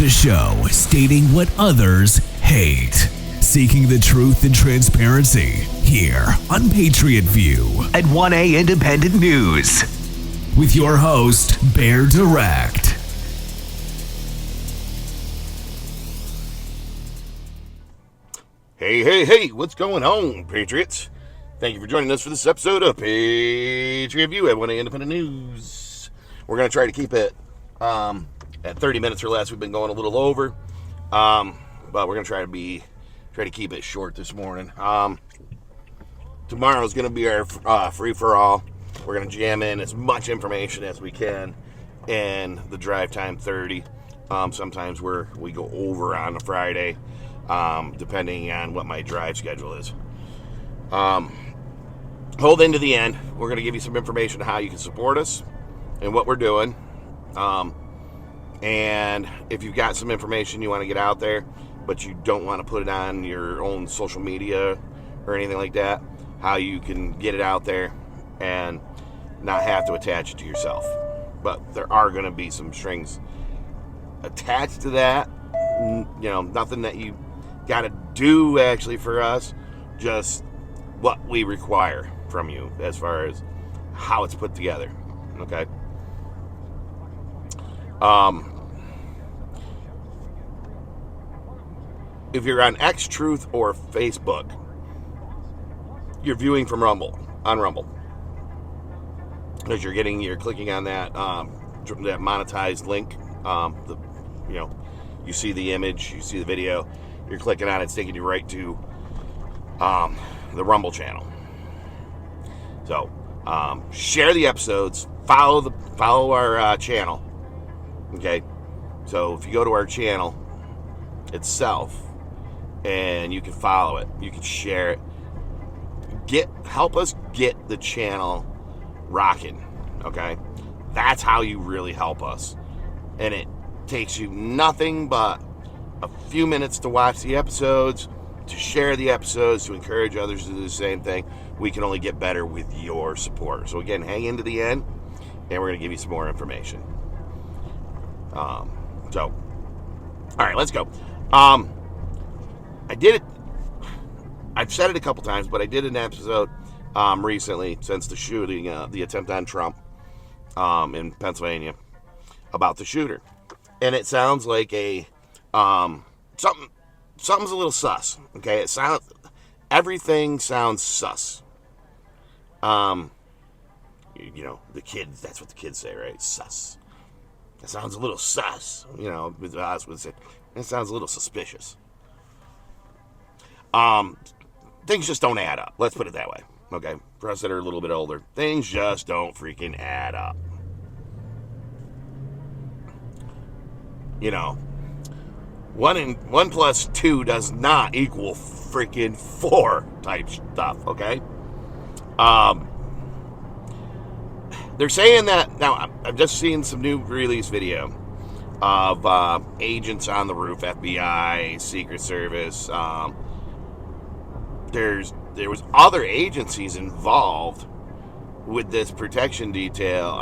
The show stating what others hate. Seeking the truth and transparency here on Patriot View at 1A Independent News. With your host, Bear Direct. Hey, what's going on, Patriots? Thank you for joining us for this episode of Patriot View at 1A Independent News. We're going to try to keep it at 30 minutes or less. We've been going a little over, but we're going to try to keep it short this morning. Tomorrow is going to be our free-for-all. We're going to jam in as much information as we can in the Drive Time 30. Sometimes we go over on a Friday, depending on what my drive schedule is. Hold into the end. We're going to give you some information on how you can support us and what we're doing. And if you've got some information you want to get out there, but you don't want to put it on your own social media or anything like that, how you can get it out there and not have to attach it to yourself. But there are going to be some strings attached to that. Nothing that you got to do actually for us, just what we require from you as far as how it's put together. Okay? If you're on X-Truth or Facebook, you're viewing from Rumble, on Rumble. Because you're clicking on that monetized link. You see the image, you see the video, you're clicking on it, it's taking you right to the Rumble channel. So, share the episodes, follow our channel. Okay? So, if you go to our channel itself, and you can follow it, you can share it, help us get the channel rocking, okay? That's how you really help us. And it takes you nothing but a few minutes to watch the episodes, to share the episodes, to encourage others to do the same thing. We can only get better with your support. So again, hang into the end, and we're going to give you some more information. All right, let's go. I did it. I've said it a couple times, but I did an episode recently since the shooting, the attempt on Trump in Pennsylvania, about the shooter, and it sounds like something's a little sus. Okay, everything sounds sus. The kids. That's what the kids say, right? Sus. That sounds a little sus. With us would say it sounds a little suspicious. Things just don't add up. Let's put it that way. Okay? For us that are a little bit older, things just don't freaking add up. 1 plus 2 does not equal freaking 4 type stuff, okay? They're saying that, now I've just seen some new release video of agents on the roof, FBI, Secret Service. There was other agencies involved with this protection detail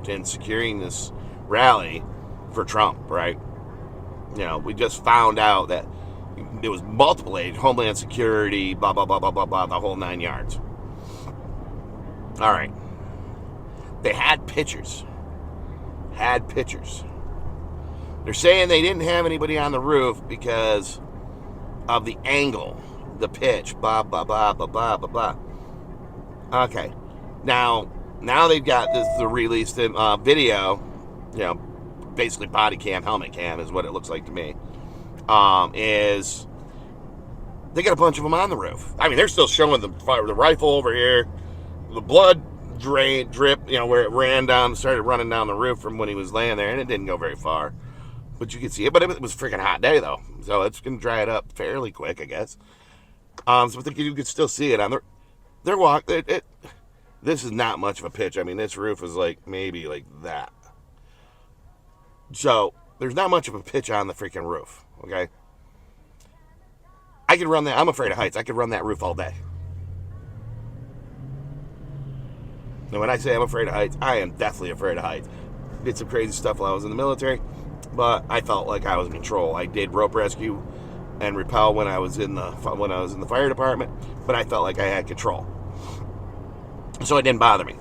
in securing this rally for Trump, right? We just found out that it was multiple agents, Homeland Security, blah, blah, blah, blah, blah, blah, the whole 9 yards. All right. They had pictures. They're saying they didn't have anybody on the roof because of the angle, the pitch, blah, blah, blah, blah, blah, blah, blah. Okay. Now they've got the released video, basically body cam, helmet cam is what it looks like to me, is they got a bunch of them on the roof. I mean, they're still showing the rifle over here, the blood drip, where it started running down the roof from when he was laying there, and it didn't go very far. But you could see it, but it was a freaking hot day, though, so it's going to dry it up fairly quick, I guess. So you could still see it on their walk. This is not much of a pitch. I mean, this roof is maybe like that. So there's not much of a pitch on the freaking roof, okay? I could run that. I'm afraid of heights. I could run that roof all day. And when I say I'm afraid of heights, I am definitely afraid of heights. Did some crazy stuff while I was in the military. but I felt like I was in control. I did rope rescue and rappel when I was in the fire department, but I felt like I had control, so it didn't bother me.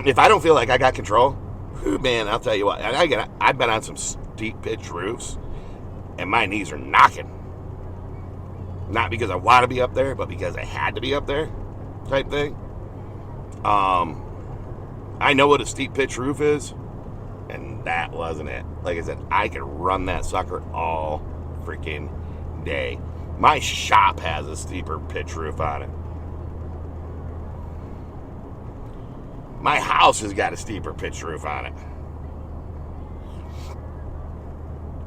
If I don't feel like I got control, man, I'll tell you what. I've been on some steep pitch roofs, and my knees are knocking. Not because I want to be up there, but because I had to be up there, type thing. I know what a steep pitch roof is, and that wasn't it. Like I said, I could run that sucker all freaking day. My shop has a steeper pitch roof on it. My house has got a steeper pitch roof on it.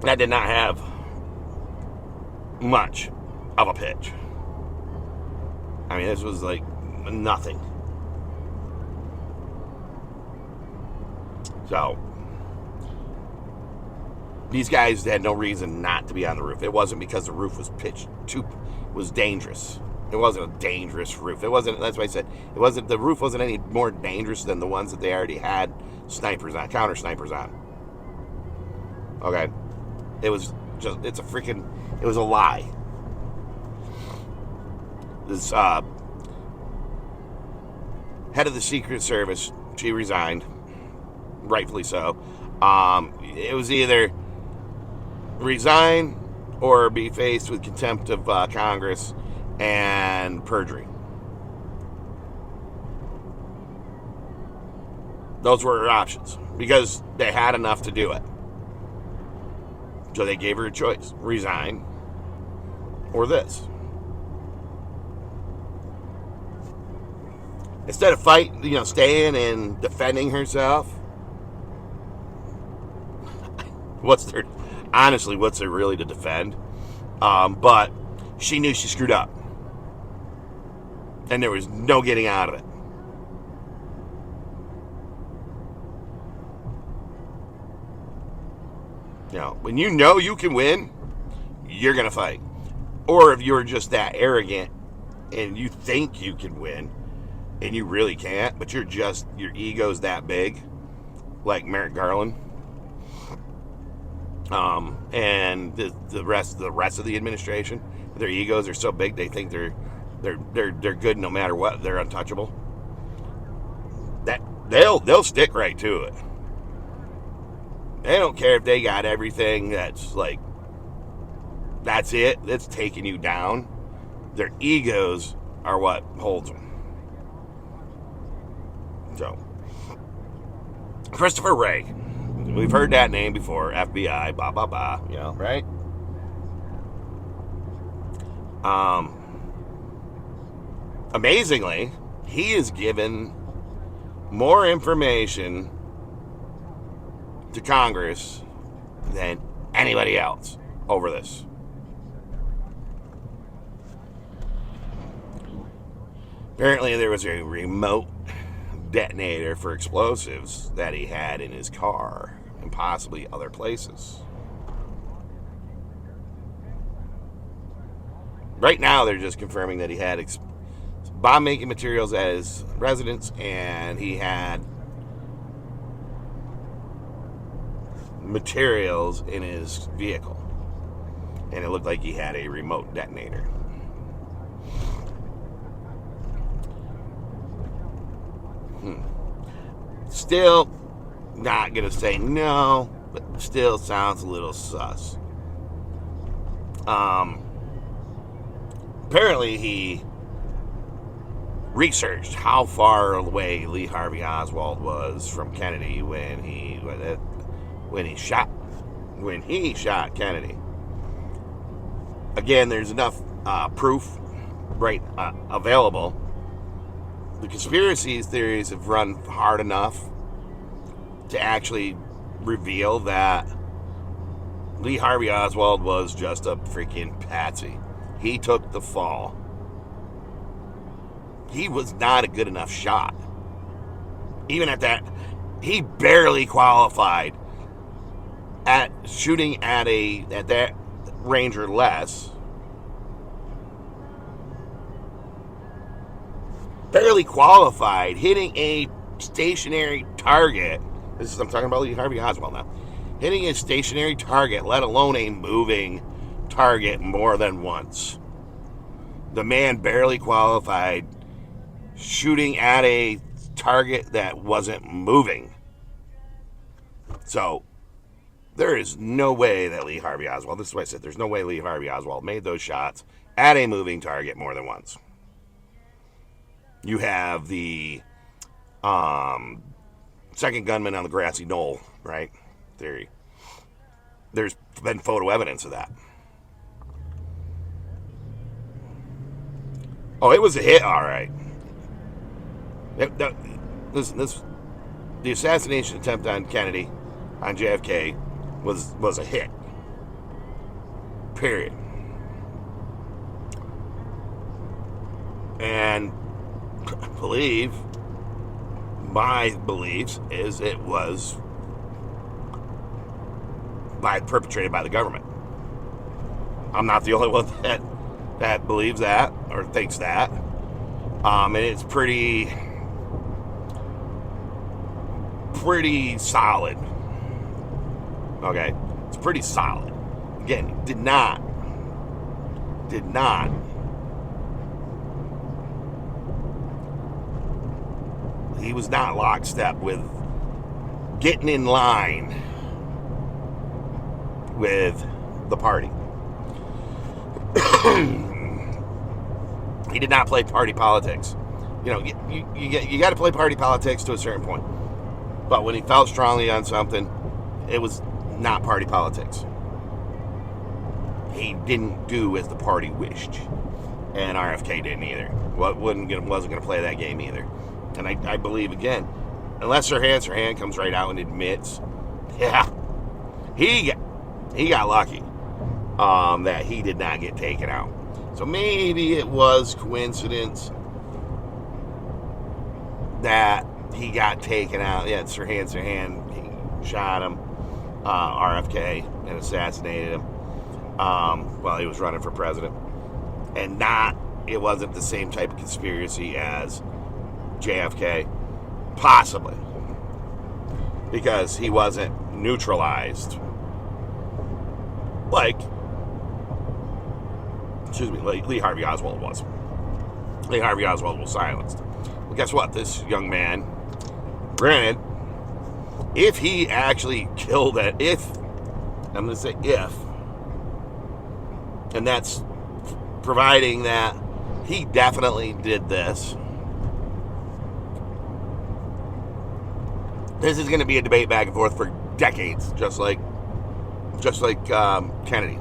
That did not have much of a pitch. I mean, this was like nothing. So, these guys had no reason not to be on the roof. It wasn't because the roof was was dangerous. It wasn't a dangerous roof. It wasn't, that's why I said, the roof wasn't any more dangerous than the ones that they already had counter snipers on. Okay? It was a lie. This, head of the Secret Service, she resigned. Rightfully so. It was either resign or be faced with contempt of Congress and perjury. Those were her options because they had enough to do it. So they gave her a choice: resign or this. Instead of staying and defending herself, what's there really to defend? But she knew she screwed up, and there was no getting out of it. When you know you can win, you're gonna fight. Or if you're just that arrogant and you think you can win and you really can't, but your ego's that big, like Merrick Garland, and the rest of the administration, their egos are so big they think they're good no matter what. They're untouchable. That they'll stick right to it. They don't care if they got everything that's taking you down. Their egos are what holds them. So, Christopher Wray. We've heard that name before. FBI, blah, blah, blah. Right? Amazingly, he is given more information to Congress than anybody else over this. Apparently, there was a remote detonator for explosives that he had in his car and possibly other places. Right now, they're just confirming that he had bomb-making materials at his residence, and he had materials in his vehicle, and it looked like he had a remote detonator. Still not gonna say no, but still sounds a little sus. Apparently he researched how far away Lee Harvey Oswald was from Kennedy when he shot Kennedy. Again, there's enough proof available. The conspiracy theories have run hard enough to actually reveal that Lee Harvey Oswald was just a freaking patsy. He took the fall. He was not a good enough shot. Even at that, he barely qualified at shooting at that range or less. Barely qualified, hitting a stationary target. I'm talking about Lee Harvey Oswald now. hitting a stationary target, let alone a moving target, more than once. The man barely qualified, shooting at a target that wasn't moving. So, there is no way that Lee Harvey Oswald, this is what I said, there's no way Lee Harvey Oswald made those shots at a moving target more than once. You have the second gunman on the grassy knoll, right? Theory. There's been photo evidence of that. Oh, it was a hit, all right. Listen, the assassination attempt on Kennedy, on JFK, was a hit. Period. And I believe, my beliefs is it was perpetrated by the government. I'm not the only one that believes that or thinks that. And it's pretty solid. Okay, it's pretty solid. Again, did not. He was not lockstep with getting in line with the party. He did not play party politics. You know, you got to play party politics to a certain point. But when he felt strongly on something, it was not party politics. He didn't do as the party wished, and RFK didn't either. Wasn't going to play that game either. And I believe, again, unless Sirhan comes right out and admits, yeah, he got lucky that he did not get taken out. So maybe it was coincidence that he got taken out. Yeah, Sirhan, he shot him, RFK, and assassinated him while he was running for president. And it wasn't the same type of conspiracy as JFK, possibly, because he wasn't neutralized like Lee Harvey Oswald was. Lee Harvey Oswald was silenced. Well, guess what? This young man, granted, if he actually killed it, I'm going to say if, and that's providing that he definitely did this. This is going to be a debate back and forth for decades, just like Kennedy.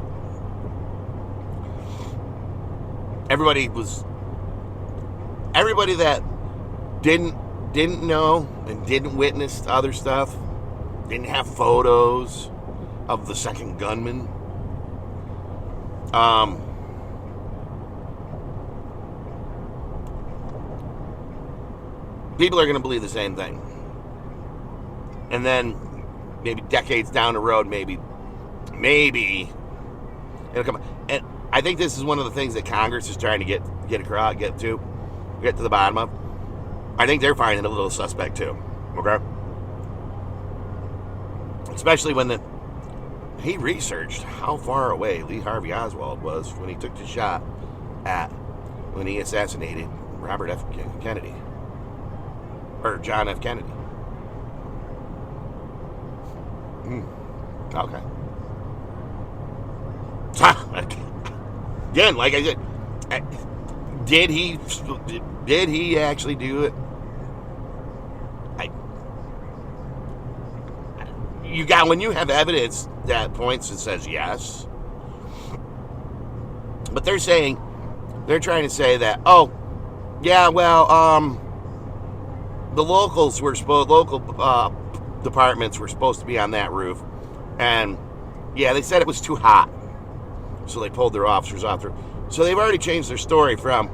Everybody that didn't know and didn't witness other stuff, didn't have photos of the second gunman. People are going to believe the same thing. And then maybe decades down the road, maybe it'll come. And I think this is one of the things that Congress is trying to get to the bottom of. I think they're finding it a little suspect too. Okay, especially when he researched how far away Lee Harvey Oswald was when he took the shot when he assassinated Robert F. Kennedy or John F. Kennedy. Okay. Again, like I said, did he actually do it? When you have evidence that points and says yes, but they're trying to say that, oh, yeah, well, the local departments were supposed to be on that roof, and yeah, they said it was too hot, so they pulled their officers off there. So they've already changed their story from,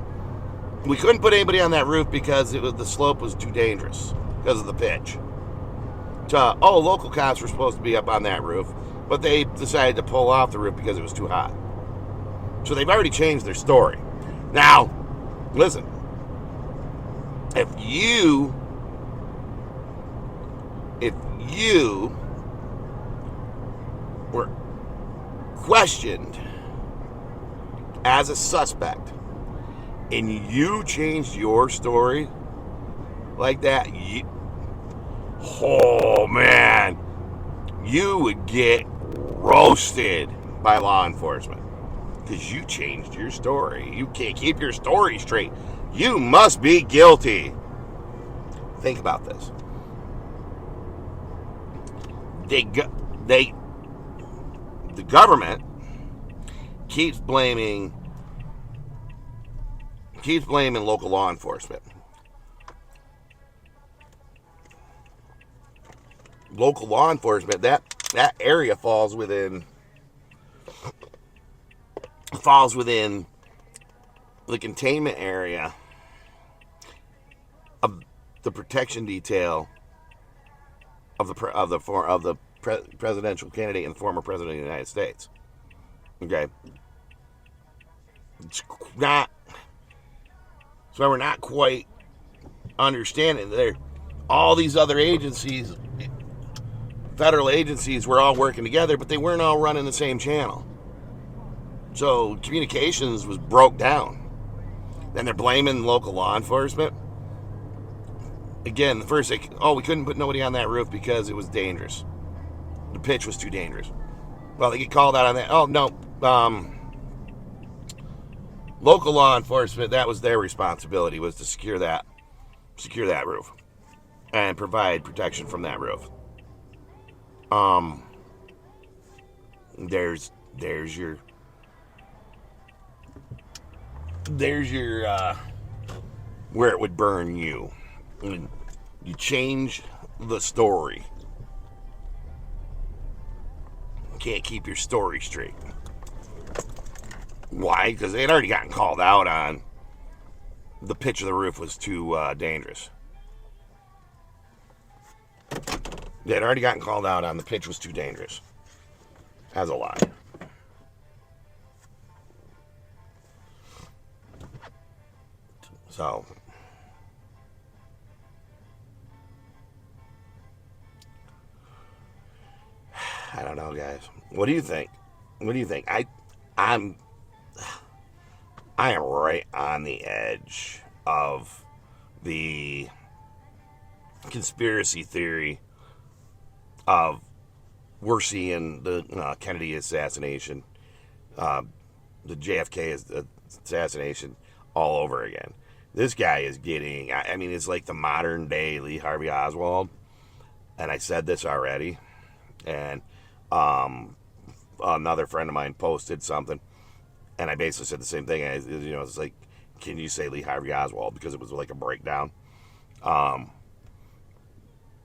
we couldn't put anybody on that roof because the slope was too dangerous because of the pitch, to, oh, local cops were supposed to be up on that roof, but they decided to pull off the roof because it was too hot. So they've already changed their story. Now, listen, if you were questioned as a suspect and you changed your story like that, oh man, you would get roasted by law enforcement because you changed your story. You can't keep your story straight. You must be guilty. Think about this. The government keeps blaming local law enforcement. Local law enforcement, that area falls within the containment area of the protection detail of the presidential candidate and former president of the United States. Okay, it's not. So we're not quite understanding there. All these other agencies, federal agencies, were all working together, but they weren't all running the same channel. So communications was broke down. Then they're blaming local law enforcement. Again, the first thing, we couldn't put nobody on that roof because it was dangerous. The pitch was too dangerous. Well, they get called out on that. Oh, no. Local law enforcement, that was their responsibility, was to secure that roof and provide protection from that roof. There's your where it would burn you. You change the story. You can't keep your story straight. Why? Because they had already gotten called out on the pitch of the roof was too dangerous. They had already gotten called out on the pitch was too dangerous. As a lie. So, I don't know, guys. What do you think? I am right on the edge of the conspiracy theory of we're seeing the Kennedy assassination, the JFK assassination all over again. This guy is getting, I mean, it's like the modern day Lee Harvey Oswald. And I said this already. And another friend of mine posted something. And I basically said the same thing. It's like, can you say Lee Harvey Oswald? Because it was like a breakdown. And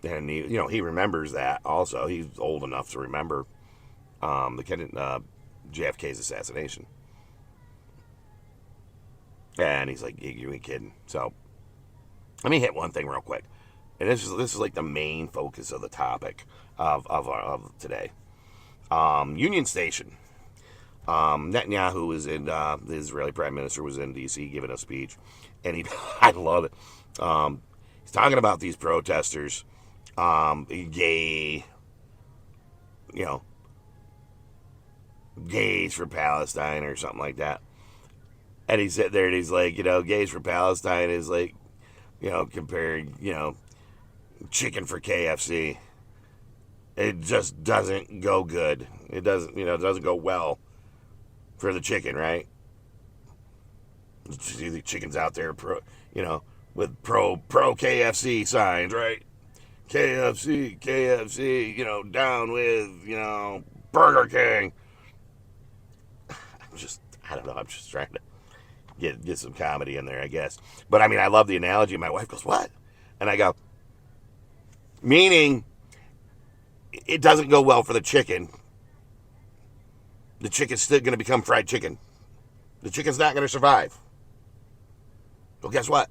he remembers that also. He's old enough to remember the JFK's assassination. And he's like, you ain't kidding. So let me hit one thing real quick. And this is like the main focus of the topic of today. Union Station. Netanyahu was in, the Israeli Prime Minister was in D.C. giving a speech. And I love it. He's talking about these protesters, gays for Palestine or something like that. And he sat there and he's like, gays for Palestine is like, comparing, chicken for KFC. It just doesn't go good. It doesn't, it doesn't go well for the chicken, right? You see the chickens out there, with pro KFC signs, right? KFC, down with, Burger King. I don't know. I'm just trying to get some comedy in there, I guess. But I mean, I love the analogy. My wife goes, "What?" And I go, meaning it doesn't go well for the chicken. The chicken's still going to become fried chicken. The chicken's not going to survive. Well, guess what?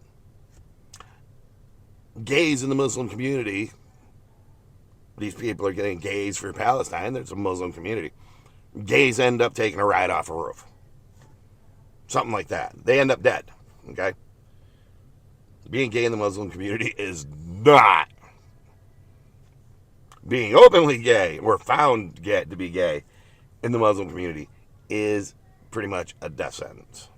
Gays in the Muslim community, these people are getting gays for Palestine. There's a Muslim community. Gays end up taking a ride off a roof. Something like that. They end up dead. Okay? Being gay in the Muslim community is not being openly gay or found to be gay in the Muslim community is pretty much a death sentence.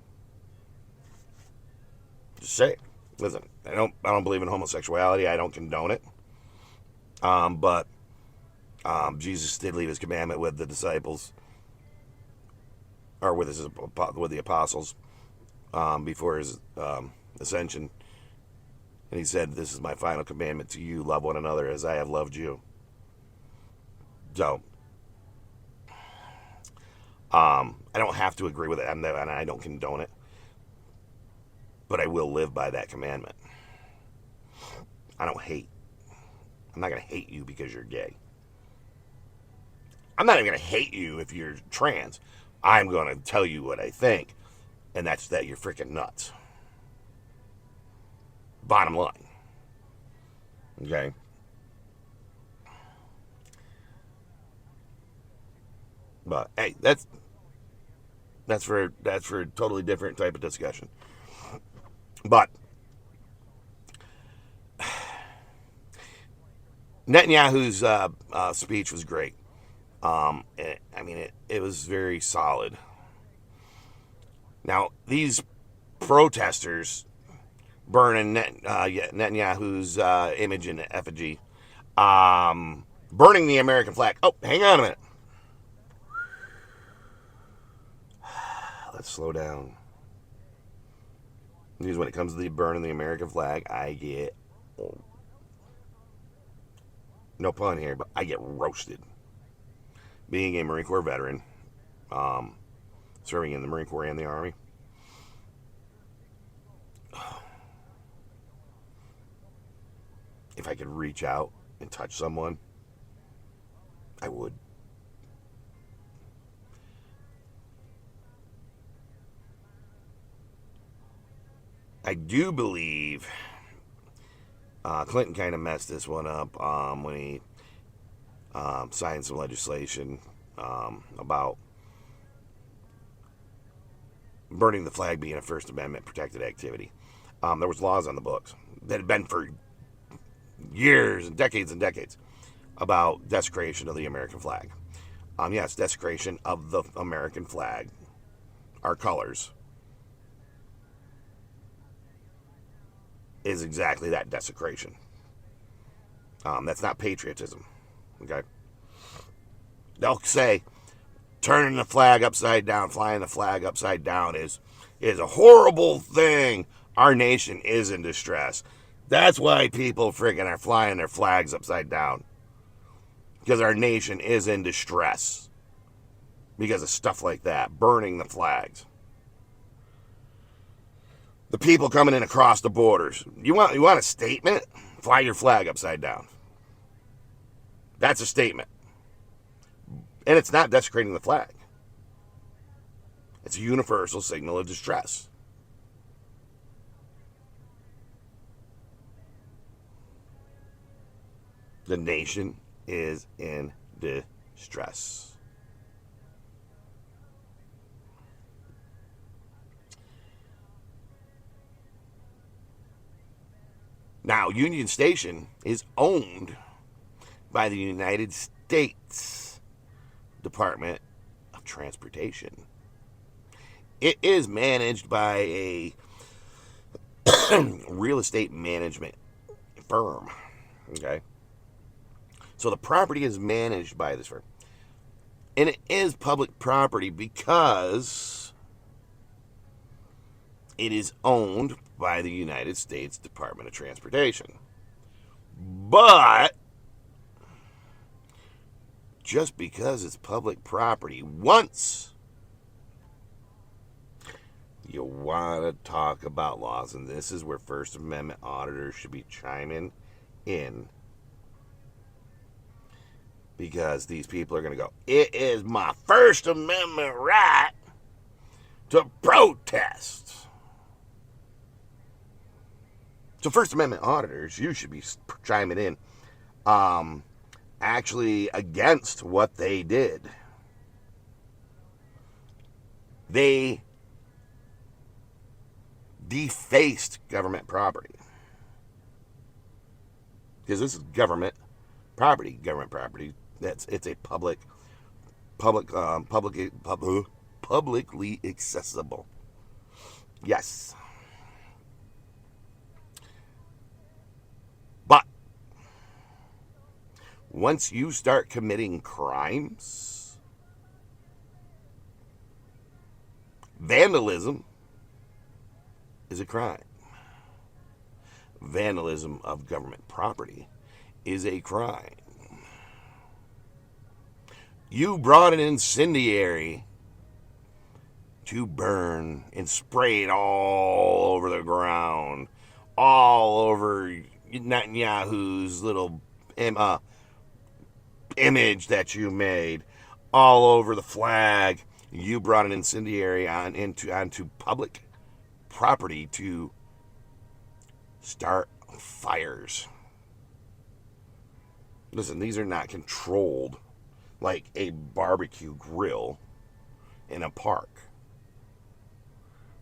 Just say it. Listen, I don't believe in homosexuality. I don't condone it. But Jesus did leave his commandment with the disciples, or with the apostles, before his ascension. And he said, "This is my final commandment to you: love one another as I have loved you." So, I don't have to agree with it, and I don't condone it, but I will live by that commandment. I don't hate. I'm not going to hate you because you're gay. I'm not even going to hate you if you're trans. I'm going to tell you what I think, and that's that you're freaking nuts. Bottom line. Okay? But hey, that's for a totally different type of discussion. But Netanyahu's speech was great. It was very solid. Now, these protesters burning Netanyahu's image and effigy, burning the American flag. Oh, hang on a minute. Let's slow down. Because when it comes to the burning the American flag, I get, no pun here, but I get roasted. Being a Marine Corps veteran, serving in the Marine Corps and the Army, if I could reach out and touch someone, I would. I do believe Clinton kind of messed this one up when he signed some legislation about burning the flag being a First Amendment protected activity. There was laws on the books that had been for years and decades about desecration of the American flag. Yes, desecration of the American flag, our colors, is exactly that, desecration. That's not patriotism. Okay? They'll say turning the flag upside down, flying the flag upside down is a horrible thing. Our nation is in distress. That's why people freaking are flying their flags upside down. Because our nation is in distress. Because of stuff like that. Burning the flags. The people coming in across the borders. You want a statement? Fly your flag upside down. That's a statement. And it's not desecrating the flag. It's a universal signal of distress. The nation is in distress. Now, Union Station is owned by the United States Department of Transportation. It is managed by a real estate management firm. Okay? So the property is managed by this firm. And it is public property because it is owned by the United States Department of Transportation. But just because it's public property, once you want to talk about laws, and this is where First Amendment auditors should be chiming in, because these people are going to go, it is my First Amendment right to protest. So First Amendment auditors, you should be chiming in actually against what they did. They defaced government property. Because this is government property, government property. It's a publicly accessible. Yes. But once you start committing crimes, vandalism is a crime. Vandalism of government property is a crime. You brought an incendiary to burn and spray it all over the ground, all over Netanyahu's little image that you made, all over the flag. You brought an incendiary onto public property to start fires. Listen, these are not controlled like a barbecue grill in a park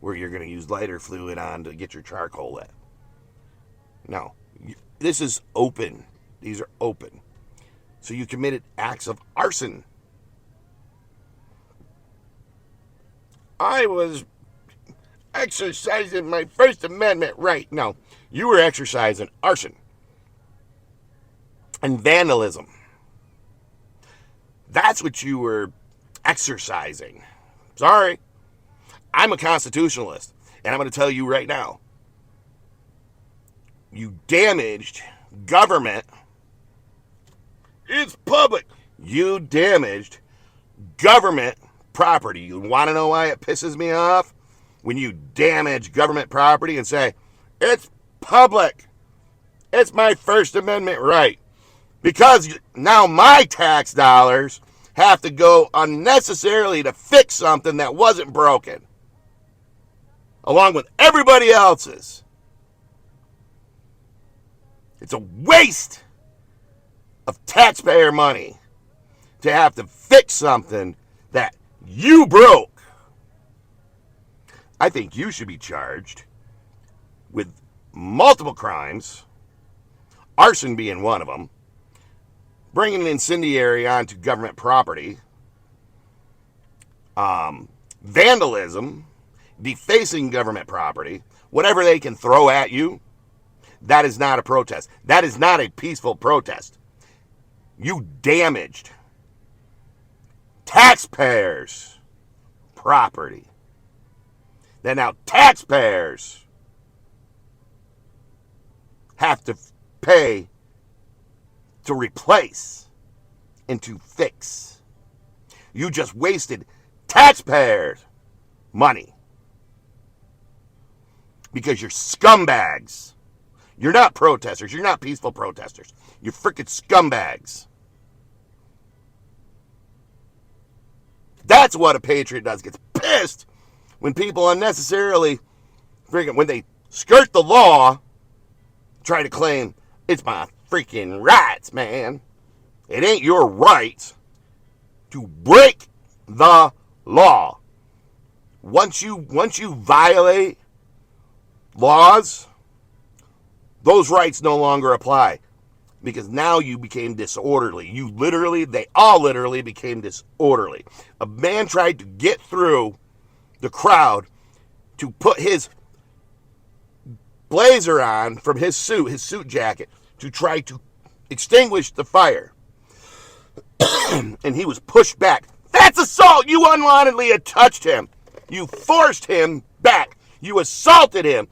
where you're going to use lighter fluid on to get your charcoal lit. No, this is open. These are open. So you committed acts of arson. I was exercising my First Amendment right. No, you were exercising arson and vandalism. That's what you were exercising. Sorry. I'm a constitutionalist, and I'm going to tell you right now. You damaged government. It's public. You damaged government property. You want to know why it pisses me off? When you damage government property and say, it's public. It's my First Amendment right. Because now my tax dollars have to go unnecessarily to fix something that wasn't broken, along with everybody else's. It's a waste of taxpayer money to have to fix something that you broke. I think you should be charged with multiple crimes, arson being one of them, bringing an incendiary onto government property, vandalism, defacing government property, whatever they can throw at you. That is not a protest. That is not a peaceful protest. You damaged taxpayers' property. Then now taxpayers have to pay to replace and to fix. You just wasted taxpayers' money because you're scumbags. You're not protesters. You're not peaceful protesters. You're freaking scumbags. That's what a patriot does. Gets pissed when people unnecessarily, when they skirt the law, try to claim it's my freaking rights, man. It ain't your right to break the law. Once you violate laws, those rights no longer apply because now you became disorderly. They all literally became disorderly. A man tried to get through the crowd to put his blazer on from his suit jacket, to try to extinguish the fire. And he was pushed back. That's assault! You unwantedly had touched him. You forced him back. You assaulted him.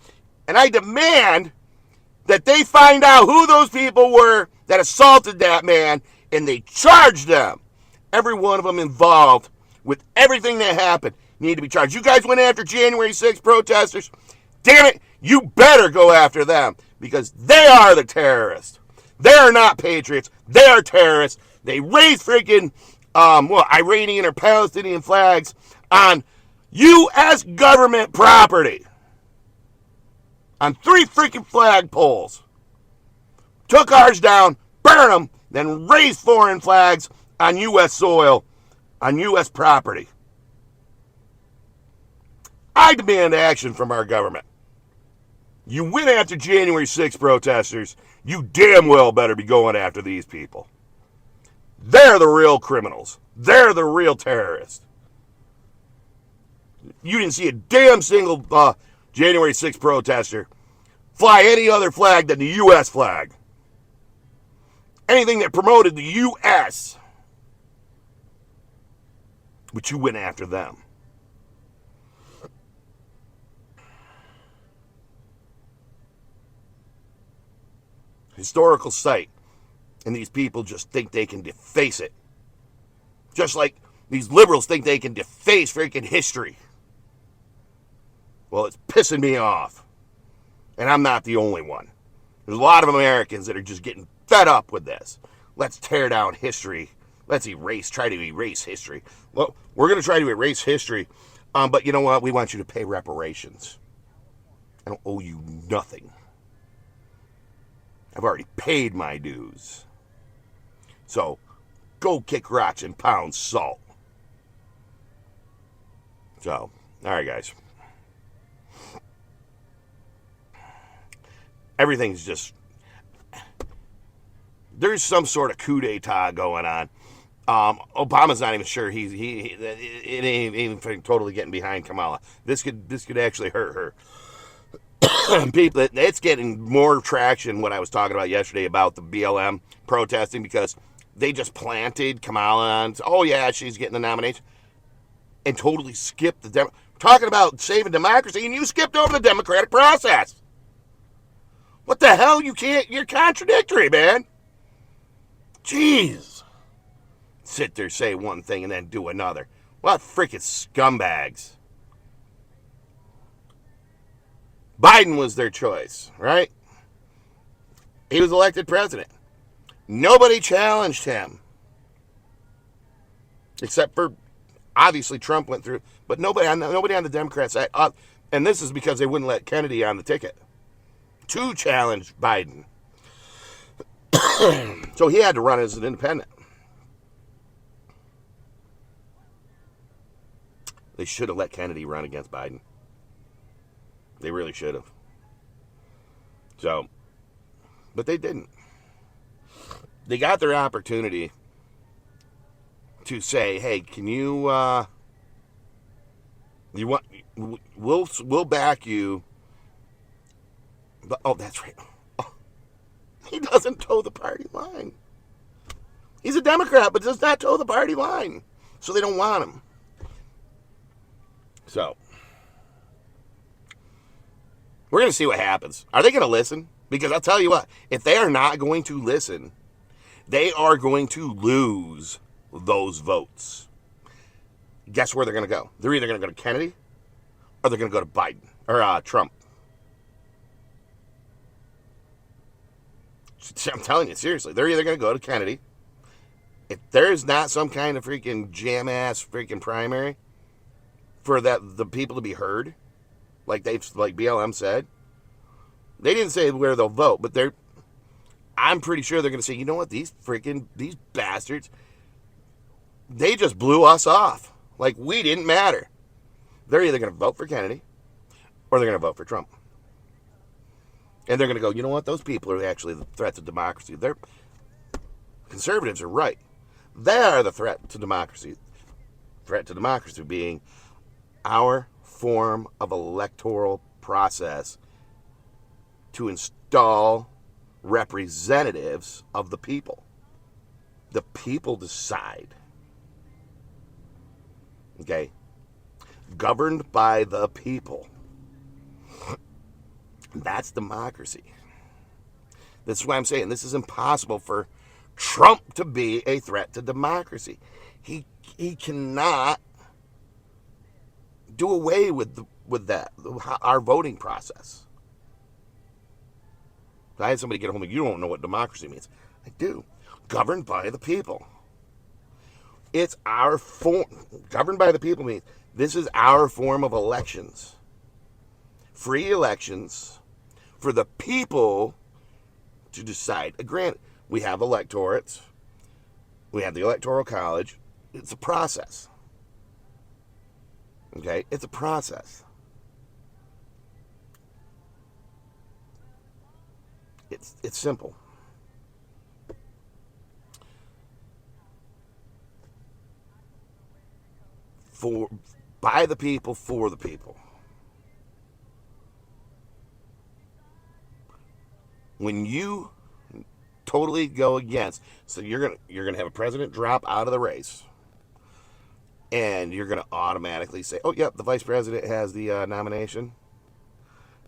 And I demand that they find out who those people were that assaulted that man, and they charge them. Every one of them involved with everything that happened need to be charged. You guys went after January 6th protesters. Damn it, you better go after them because they are the terrorists. They are not patriots. They are terrorists. They raise freaking Iranian or Palestinian flags on U.S. government property. On 3 freaking flagpoles. Took ours down, burn them, then raised foreign flags on U.S. soil, on U.S. property. I demand action from our government. You went after January 6th protesters. You damn well better be going after these people. They're the real criminals. They're the real terrorists. You didn't see a damn single January 6th protester fly any other flag than the U.S. flag. Anything that promoted the U.S. But you went after them. Historical site. And these people just think they can deface it. Just like these liberals think they can deface freaking history. Well, it's pissing me off. And I'm not the only one. There's a lot of Americans that are just getting fed up with this. Let's tear down history. Let's try to erase history. Well, we're going to try to erase history. But you know what? We want you to pay reparations. I don't owe you nothing. I've already paid my dues. So, go kick rocks and pound salt. So, all right, guys. Everything's just... There's some sort of coup d'etat going on. Obama's not even sure it ain't even totally getting behind Kamala. This could actually hurt her. People, it's getting more traction. What I was talking about yesterday about the BLM protesting, because they just planted Kamala on. Oh yeah, she's getting the nomination, and totally skipped the talking about saving democracy, and you skipped over the democratic process. What the hell? You're contradictory, man. Jeez. Sit there, say one thing, and then do another. What freaking scumbags. Biden was their choice, right? He was elected president. Nobody challenged him. Except for, obviously, Trump went through. But nobody on the Democrat side. And this is because they wouldn't let Kennedy on the ticket to challenge Biden. So he had to run as an independent. They should have let Kennedy run against Biden. They really should have. So, but they didn't. They got their opportunity to say, "Hey, can you we'll back you." But oh, that's right. Oh, he doesn't toe the party line. He's a Democrat, but does not toe the party line. So they don't want him. So, we're going to see what happens. Are they going to listen? Because I'll tell you what, if they are not going to listen, they are going to lose those votes. Guess where they're going to go? They're either going to go to Kennedy or they're going to go to Biden or Trump. I'm telling you, seriously, they're either going to go to Kennedy. If there's not some kind of freaking jam-ass freaking primary for the people to be heard, like BLM said, they didn't say where they'll vote, but I'm pretty sure they're going to say, you know what, these bastards, they just blew us off. Like, we didn't matter. They're either going to vote for Kennedy or they're going to vote for Trump. And they're going to go, you know what, those people are actually the threat to democracy. Conservatives are right. They are the threat to democracy. Threat to democracy being our form of electoral process to install representatives of the people. The people decide. Okay? Governed by the people. That's democracy. That's why I'm saying this is impossible for Trump to be a threat to democracy. He cannot do away with that, our voting process. I had somebody get home and you don't know what democracy means. I do. Governed by the people. It's our form. Governed by the people means this is our form of elections. Free elections for the people to decide. Granted, we have electorates. We have the Electoral College. It's a process. Okay? It's a process. It's simple. by the people, for the people. When you totally go against, so you're gonna have a president drop out of the race, and you're gonna automatically say, "Oh, yep, the vice president has the nomination."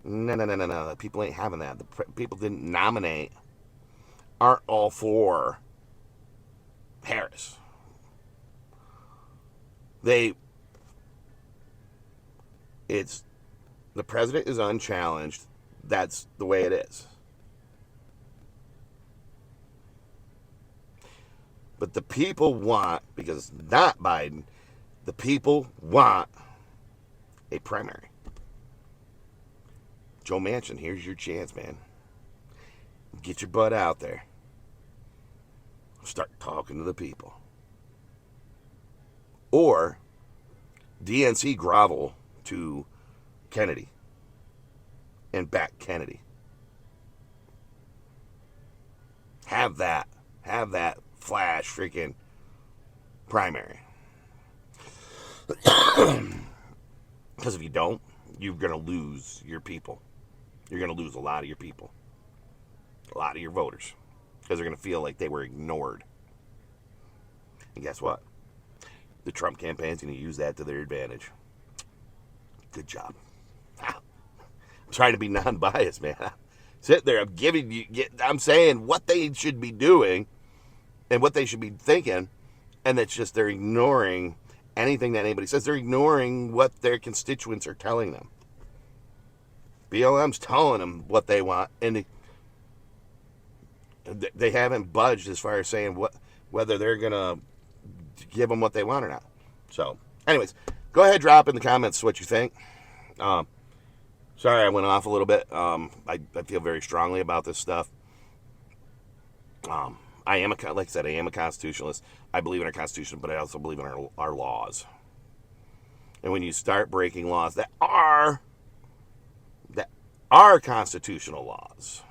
No. People ain't having that. The people didn't nominate. Aren't all for Harris. It's the president is unchallenged. That's the way it is. But the people want, because it's not Biden, the people want a primary. Joe Manchin, here's your chance, man. Get your butt out there. Start talking to the people. Or DNC grovel to Kennedy and back Kennedy. Have that flash freaking primary. Because if you don't, you're going to lose your people. You're going to lose a lot of your people. A lot of your voters. Because they're going to feel like they were ignored. And guess what? The Trump campaign's going to use that to their advantage. Good job. I'm trying to be non-biased, man. Sit there. I'm saying what they should be doing and what they should be thinking. And that's just they're ignoring anything that anybody says. They're ignoring what their constituents are telling them. BLM's telling them what they want, and they haven't budged as far as saying whether they're going to give them what they want or not. So, anyways, go ahead, drop in the comments what you think. Sorry I went off a little bit. I feel very strongly about this stuff. Like I said, I am a constitutionalist. I believe in our Constitution, but I also believe in our laws. And when you start breaking laws that are constitutional laws,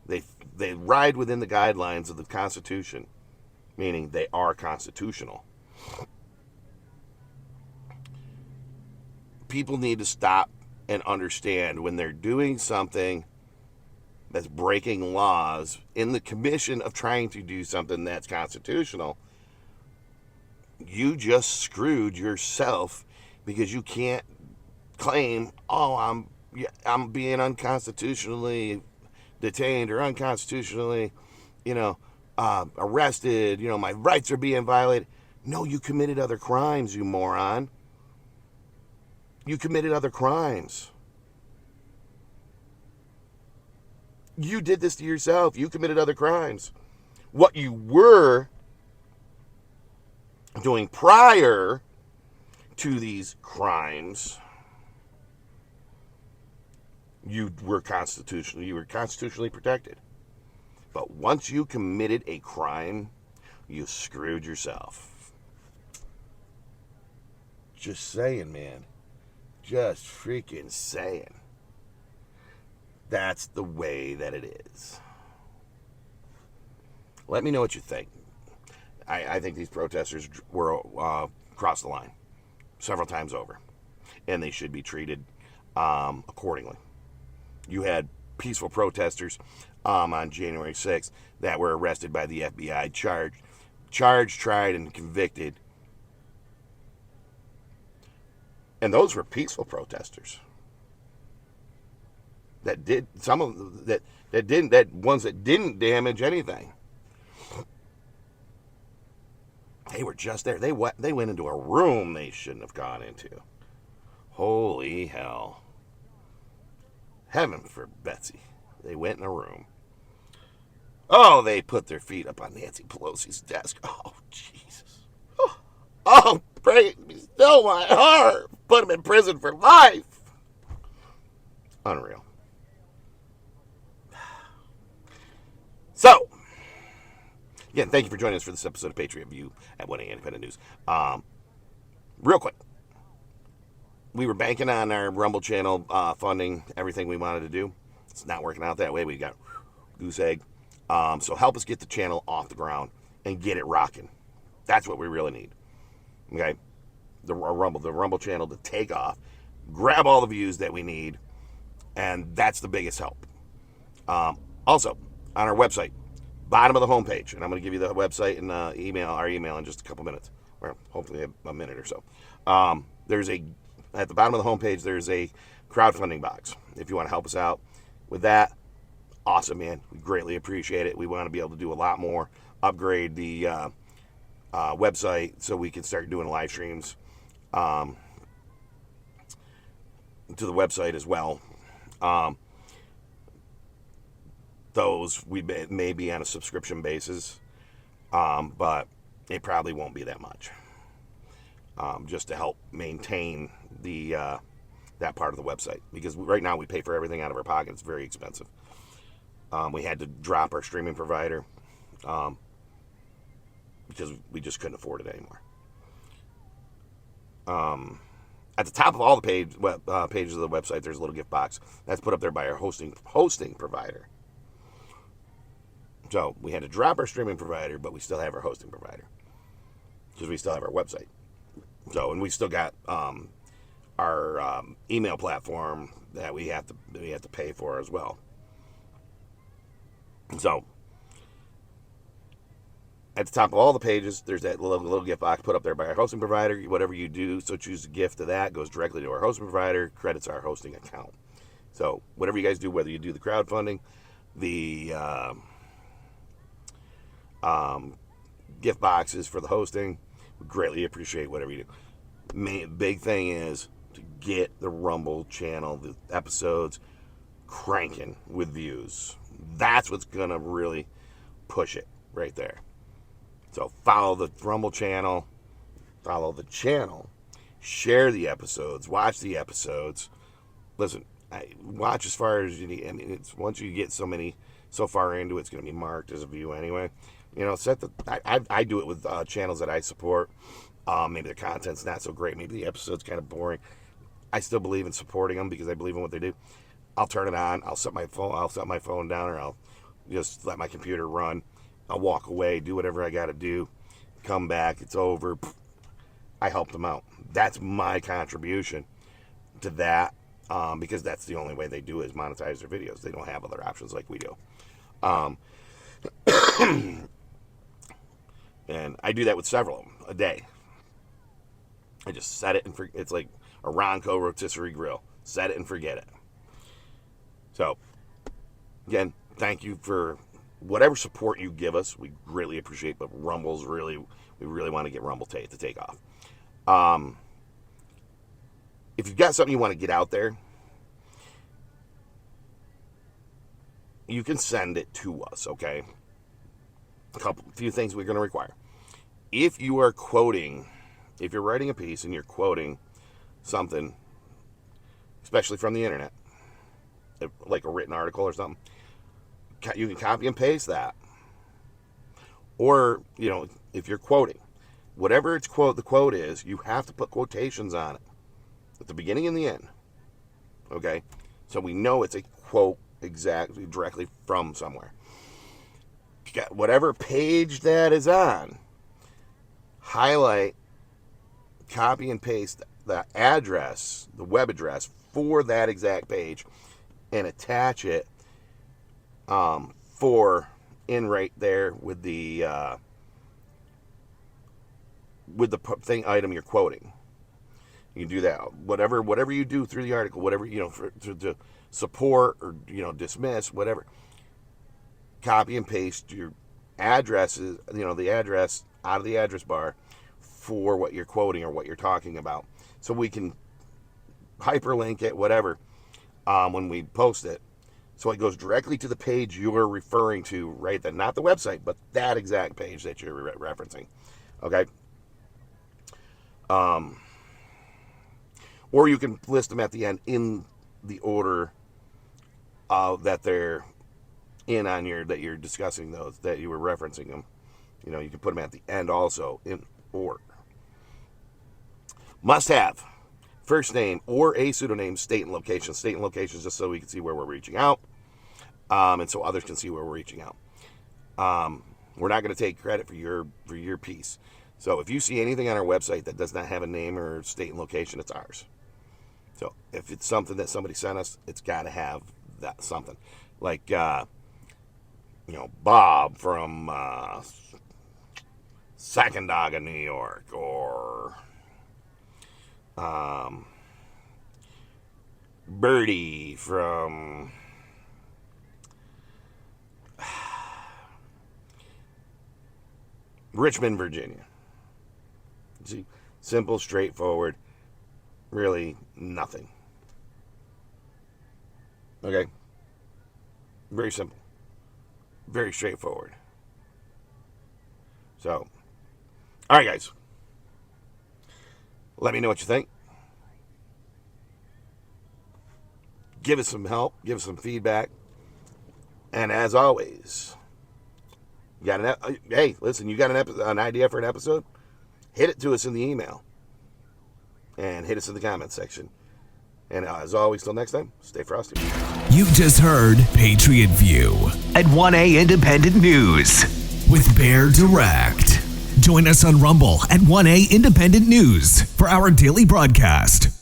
they ride within the guidelines of the Constitution, meaning they are constitutional. People need to stop and understand when they're doing something that's breaking laws in the commission of trying to do something that's constitutional, you just screwed yourself, because you can't claim, oh, I'm being unconstitutionally detained or unconstitutionally, arrested, my rights are being violated. No, you committed other crimes, you moron. You committed other crimes. You did this to yourself. You committed other crimes. What you were doing prior to these crimes, you were constitutionally protected. But once you committed a crime, you screwed yourself. Just saying, man. Just freaking saying. That's the way that it is. Let me know what you think. I think these protesters were crossed the line several times over, and they should be treated accordingly. You had peaceful protesters on January 6th that were arrested by the FBI, charged, tried, and convicted. And those were peaceful protesters. That did some of them that ones that didn't damage anything. They were just there. They went into a room they shouldn't have gone into. Holy hell. Heaven for Betsy. They went in a room. Oh, they put their feet up on Nancy Pelosi's desk. Oh, Jesus. Oh, pray me still my heart. Put him in prison for life. Unreal. So, again, thank you for joining us for this episode of Patriot View at 1A Independent News. Real quick, we were banking on our Rumble channel funding everything we wanted to do. It's not working out that way. We got goose egg. So help us get the channel off the ground and get it rocking. That's what we really need. Okay? the Rumble channel to take off, grab all the views that we need, and that's the biggest help. Also, on our website, bottom of the homepage, and I'm going to give you the website and our email in just a couple minutes, or hopefully a minute or so. At the bottom of the homepage, there's a crowdfunding box. If you want to help us out with that, awesome, man. We greatly appreciate it. We want to be able to do a lot more, upgrade the website so we can start doing live streams to the website as well. Those we may be on a subscription basis, but it probably won't be that much. Just to help maintain the that part of the website, because right now we pay for everything out of our pocket. It's very expensive. We had to drop our streaming provider because we just couldn't afford it anymore. At the top of all the pages of the website, there's a little gift box that's put up there by our hosting provider. So we had to drop our streaming provider, but we still have our hosting provider because we still have our website. So, and we still got our email platform that we have to pay for as well. So, at the top of all the pages, there's that little gift box put up there by our hosting provider. Whatever you do, so choose a gift to that, goes directly to our hosting provider, credits our hosting account. So, whatever you guys do, whether you do the crowdfunding, the gift boxes for the hosting, we greatly appreciate whatever you do. Big thing is to get the Rumble channel, the episodes, cranking with views. That's what's going to really push it right there. So follow the Rumble channel, follow the channel, share the episodes, watch the episodes. Listen, watch as far as you need. I mean, it's once you get so far into it, it's going to be marked as a view anyway. You know, I do it with channels that I support. Maybe the content's not so great. Maybe the episode's kind of boring. I still believe in supporting them because I believe in what they do. I'll turn it on. I'll set my phone down, or I'll just let my computer run. I'll walk away, do whatever I got to do, come back. It's over. I helped them out. That's my contribution to that, because that's the only way they do is monetize their videos. They don't have other options like we do. And I do that with several of them a day. I just set it and it's like a Ronco rotisserie grill. Set it and forget it. So, again, thank you for whatever support you give us. We greatly appreciate, but we really want to get Rumble to take off. If you've got something you want to get out there, you can send it to us, okay? A few things we're going to require. If you are quoting, if you're writing a piece and you're quoting something, especially from the internet, like a written article or something, you can copy and paste that. Or, you know, if you're quoting, whatever the quote is, you have to put quotations on it at the beginning and the end. Okay? So we know it's a quote exactly directly from somewhere. Whatever page that is on, highlight, copy and paste the address, the web address for that exact page, and attach it in right there with the item you're quoting. You can do that. Whatever you do through the article, whatever, you know, to support or, you know, dismiss, whatever. Copy and paste your addresses, you know, the address out of the address bar for what you're quoting or what you're talking about. So we can hyperlink it, whatever, when we post it. So it goes directly to the page you're referring to right then. Not the website, but that exact page that you're referencing. Okay? Or you can list them at the end in the order that they're in on that you're discussing those, that you were referencing them. You know, you can put them at the end also in order. Must have first name or a pseudonym, state and location. State and location is just so we can see where we're reaching out, and so others can see where we're reaching out. We're not going to take credit for your piece. So if you see anything on our website that does not have a name or state and location, it's ours. So if it's something that somebody sent us, it's got to have that something. Like, Bob from Sacandaga, New York, or Birdie from Richmond, Virginia. See, simple, straightforward, really nothing. Okay? Very simple. Very straightforward. So, all right, guys. Let me know what you think. Give us some help. Give us some feedback. And as always, you got an idea for an episode? Hit it to us in the email. And hit us in the comments section. And as always, till next time, stay frosty. You just heard Patriot View At 1A Independent News. with Bear Direct. Join us on Rumble at 1A Independent News for our daily broadcast.